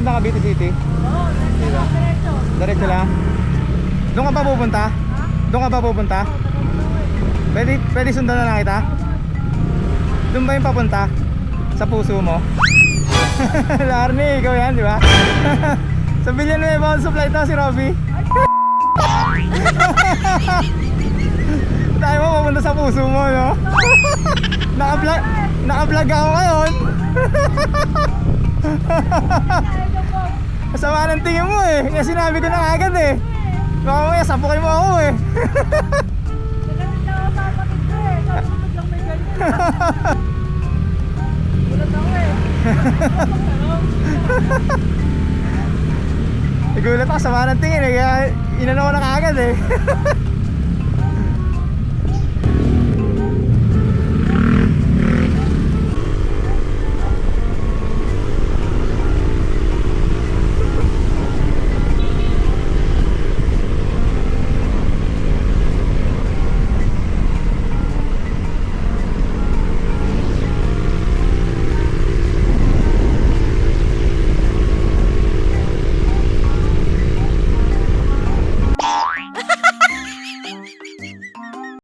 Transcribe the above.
papunta Cavite City? Oo, diretso. Diretso lang? Doon ka pa pupunta? Doon ka pa pupunta? Pwede sundan na lang kita? Doon ba yung papunta? Sa puso mo? Larny, ikaw yan, di ba? Sa Villanueva Supply to si Robby. Tayo mo papunta sa puso mo, no? Naka-vlog ako ngayon. Masama ng tingin mo eh. Kaya sinabi ko na agad eh. Baka mamaya sapukin mo ako eh. Nagalit na ako sa kapatid ko eh. Kasunod lang may ganyan. Gulat ako eh. Nagulat ako, sama ng tingin eh. Kaya inano ko na kaagad eh.